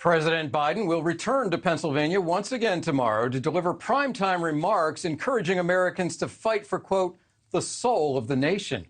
President Biden will return to Pennsylvania once again tomorrow to deliver primetime remarks encouraging Americans to fight for, quote, the soul of the nation.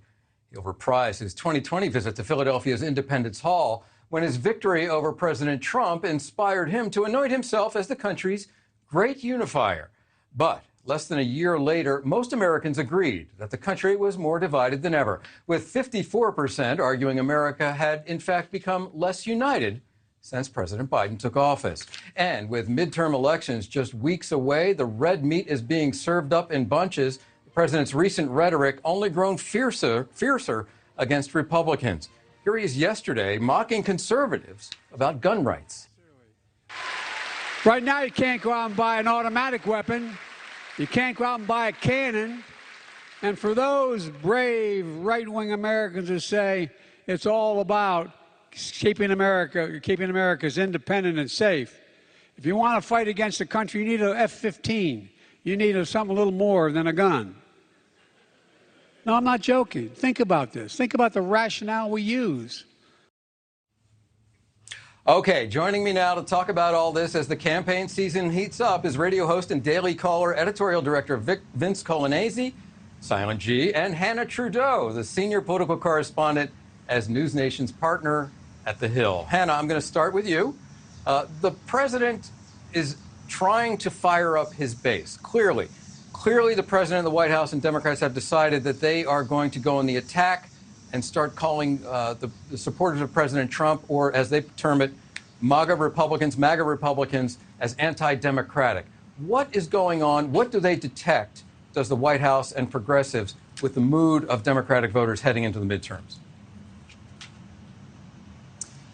He'll reprise his 2020 visit to Philadelphia's Independence Hall when his victory over President Trump inspired him to anoint himself as the country's great unifier. But less than a year later, most Americans agreed that the country was more divided than ever, with 54% arguing America had, in fact, become less united since President Biden took office. And with midterm elections just weeks away, the red meat is being served up in bunches. The president's recent rhetoric only grown fiercer against Republicans. Here he is yesterday mocking conservatives about gun rights. Right now, you can't go out and buy an automatic weapon. You can't go out and buy a cannon. And for those brave right-wing Americans who say it's all about keeping America's independent and safe, if you want to fight against the country, you need an F-15. You need something a little more than a gun. No, I'm not joking. Think about this. Think about the rationale we use. Okay, joining me now to talk about all this as the campaign season heats up is radio host and Daily Caller editorial director Vince Coglianese, Silent G, and Hanna Trudo, the senior political correspondent as NewsNation's partner at The Hill. Hanna, I'm going to start with you. The president is trying to fire up his base. Clearly, the president, the White House, and Democrats have decided that they are going to go on the attack and start calling the supporters of President Trump, or as they term it, MAGA Republicans, as anti-democratic. What is going on? What do they detect, does the White House and progressives, with the mood of Democratic voters heading into the midterms?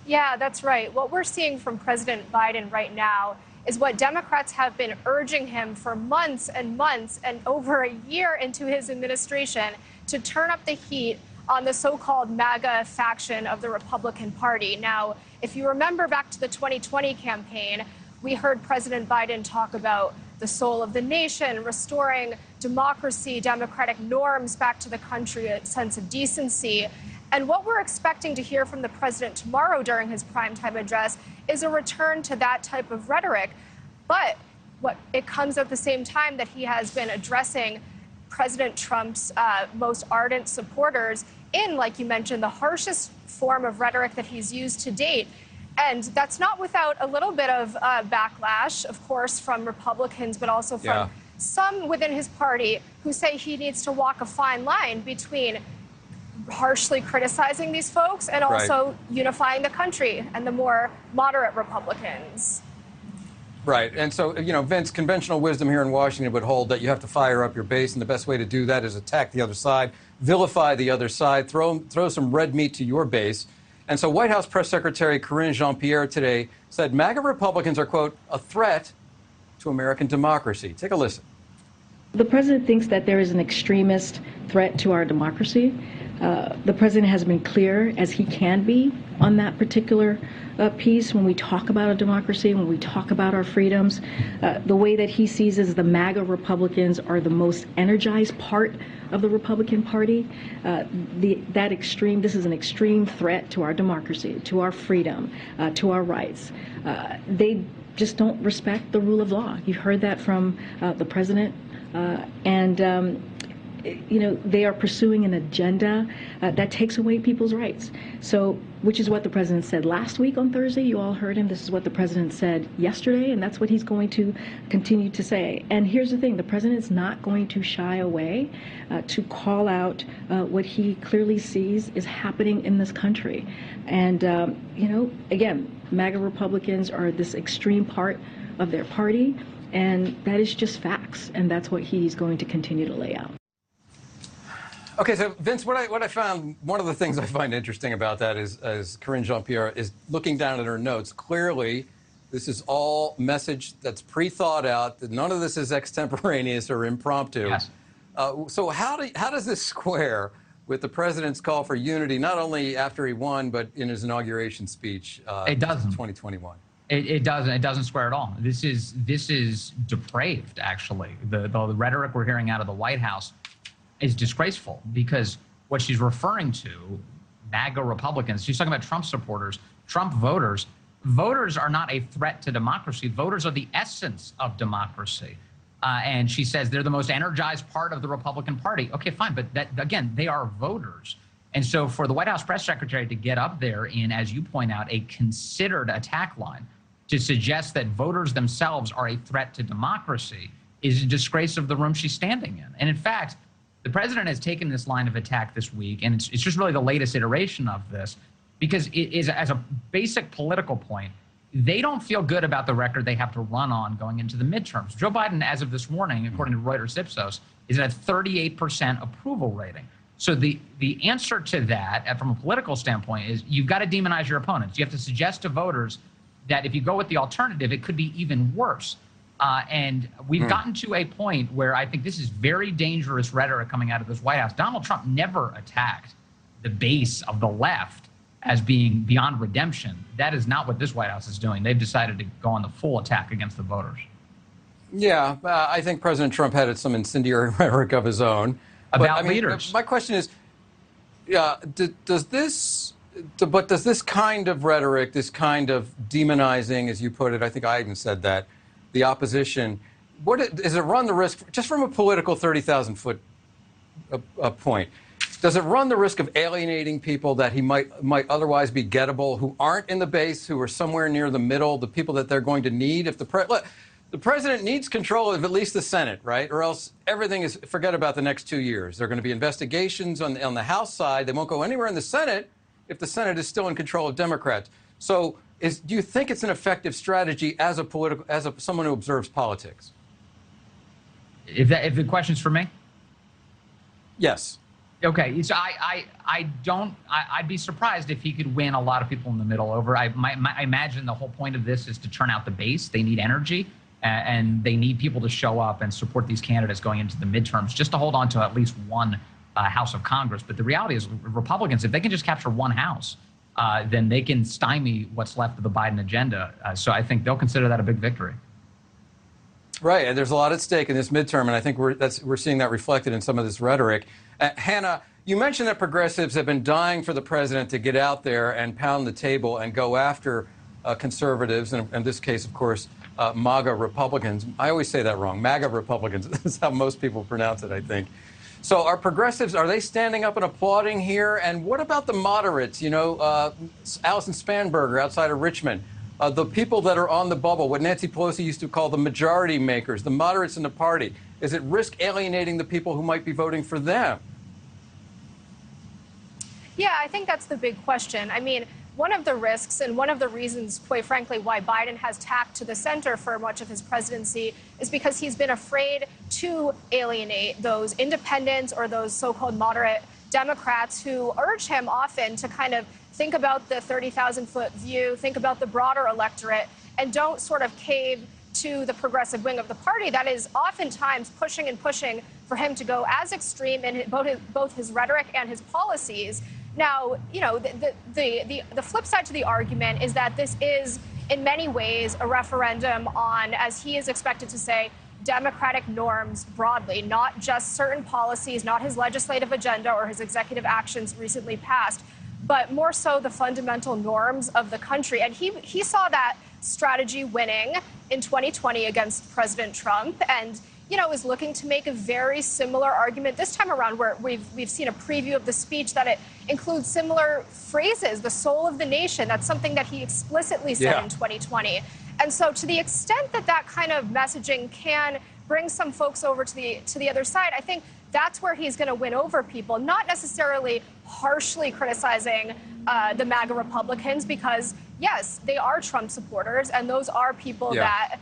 Yeah, that's right. What we're seeing from President Biden right now is what Democrats have been urging him for months and months and over a year into his administration to turn up the heat on the so-called MAGA faction of the Republican Party. Now, if you remember back to the 2020 campaign, we heard President Biden talk about the soul of the nation, restoring democracy, democratic norms back to the country, a sense of decency. And what we're expecting to hear from the president tomorrow during his primetime address is a return to that type of rhetoric. But it comes at the same time that he has been addressing President Trump's most ardent supporters in, like you mentioned, the harshest form of rhetoric that he's used to date. And that's not without a little bit of backlash, of course, from Republicans, but also from some within his party who say he needs to walk a fine line between harshly criticizing these folks and also unifying the country and the more moderate Republicans. Right. And so, you know, Vince, conventional wisdom here in Washington would hold that you have to fire up your base, and the best way to do that is attack the other side, vilify the other side, throw some red meat to your base. And so White House Press Secretary Karine Jean-Pierre today said MAGA Republicans are, quote, a threat to American democracy. Take a listen. The president thinks that there is an extremist threat to our democracy. The president has been clear as he can be on that particular piece when we talk about a democracy, when we talk about our freedoms. The way that he sees is the MAGA Republicans are the most energized part of the Republican Party. This is an extreme threat to our democracy, to our freedom, to our rights. They just don't respect the rule of law. You've heard that from the president. You know, they are pursuing an agenda that takes away people's rights. So, which is what the president said last week on Thursday. You all heard him. This is what the president said yesterday, and that's what he's going to continue to say. And here's the thing. The president is not going to shy away to call out what he clearly sees is happening in this country. And, you know, again, MAGA Republicans are this extreme part of their party, and that is just facts, and that's what he's going to continue to lay out. Okay, so Vince, one of the things I find interesting about that is Karine Jean-Pierre is looking down at her notes. Clearly, this is all message that's pre-thought out, that none of this is extemporaneous or impromptu. Yes. So how does this square with the president's call for unity, not only after he won, but in his inauguration speech in 2021? It doesn't. It doesn't square at all. This is depraved, actually. The rhetoric we're hearing out of the White House is disgraceful, because what she's referring to, MAGA Republicans, she's talking about Trump supporters, Trump voters, voters are not a threat to democracy. Voters are the essence of democracy. And she says they're the most energized part of the Republican Party. Okay, fine. But that, again, they are voters. And so for the White House press secretary to get up there in, as you point out, a considered attack line to suggest that voters themselves are a threat to democracy is a disgrace of the room she's standing in. And in fact, the president has taken this line of attack this week, and it's just really the latest iteration of this, because it is, as a basic political point, they don't feel good about the record they have to run on going into the midterms. Joe Biden, as of this morning, according to Reuters Ipsos, is at a 38% approval rating. So the answer to that, from a political standpoint, is you've got to demonize your opponents. You have to suggest to voters that if you go with the alternative, it could be even worse. And we've gotten to a point where I think this is very dangerous rhetoric coming out of this White House. Donald Trump never attacked the base of the left as being beyond redemption. That is not what this White House is doing. They've decided to go on the full attack against the voters. Yeah, I think President Trump had some incendiary rhetoric of his own. About leaders. My question is, does this kind of rhetoric, this kind of demonizing, as you put it, I think I even said that, the opposition, does it run the risk, just from a political 30,000-foot point, does it run the risk of alienating people that he might otherwise be gettable, who aren't in the base, who are somewhere near the middle, the people that they're going to need? If the president needs control of at least the Senate, right? Or else everything is, forget about the next 2 years. There are going to be investigations on the House side. They won't go anywhere in the Senate if the Senate is still in control of Democrats. So do you think it's an effective strategy as someone who observes politics? If the question's for me? Yes. Okay, so I'd be surprised if he could win a lot of people in the middle over. I imagine the whole point of this is to turn out the base. They need energy, and they need people to show up and support these candidates going into the midterms just to hold on to at least one House of Congress. But the reality is Republicans, if they can just capture one House, then they can stymie what's left of the Biden agenda. So I think they'll consider that a big victory. Right, and there's a lot at stake in this midterm, and I think we're seeing that reflected in some of this rhetoric. Hanna, you mentioned that progressives have been dying for the president to get out there and pound the table and go after conservatives, and in this case, of course, MAGA Republicans. I always say that wrong. MAGA Republicans is how most people pronounce it, I think. So are progressives, are they standing up and applauding here? And what about the moderates? You know, Allison Spanberger outside of Richmond, the people that are on the bubble, what Nancy Pelosi used to call the majority makers, the moderates in the party. Is it risk alienating the people who might be voting for them? Yeah, I think that's the big question. I mean, one of the risks and one of the reasons, quite frankly, why Biden has tacked to the center for much of his presidency is because he's been afraid to alienate those independents or those so-called moderate Democrats who urge him often to kind of think about the 30,000-foot view, think about the broader electorate, and don't sort of cave to the progressive wing of the party that is oftentimes pushing and pushing for him to go as extreme in both his rhetoric and his policies. Now, you know, the flip side to the argument is that this is, in many ways, a referendum on, as he is expected to say, democratic norms broadly, not just certain policies, not his legislative agenda or his executive actions recently passed, but more so the fundamental norms of the country. And he saw that strategy winning in 2020 against President Trump, and you know, is looking to make a very similar argument this time around, where we've seen a preview of the speech that it includes similar phrases, the soul of the nation. That's something that he explicitly said in 2020. And so to the extent that that kind of messaging can bring some folks over to the other side, I think that's where he's going to win over people, not necessarily harshly criticizing the MAGA Republicans, because, yes, they are Trump supporters, and those are people that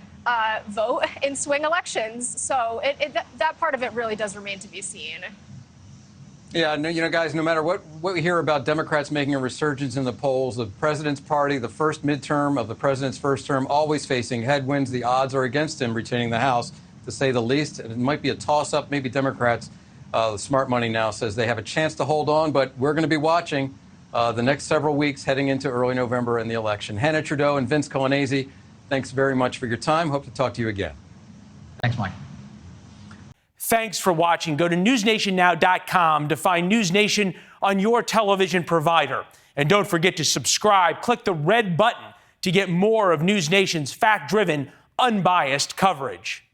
vote in swing elections. So that part of it really does remain to be seen. Yeah, no, you know, guys, no matter what we hear about Democrats making a resurgence in the polls, the president's party, the first midterm of the president's first term, always facing headwinds. The odds are against him retaining the House, to say the least. It might be a toss-up. Maybe Democrats, the smart money now says they have a chance to hold on, but we're going to be watching the next several weeks heading into early November and the election. Hanna Trudo and Vince Coglianese, thanks very much for your time. Hope to talk to you again. Thanks, Mike. Thanks for watching. Go to newsnationnow.com to find NewsNation on your television provider. And don't forget to subscribe. Click the red button to get more of NewsNation's fact-driven, unbiased coverage.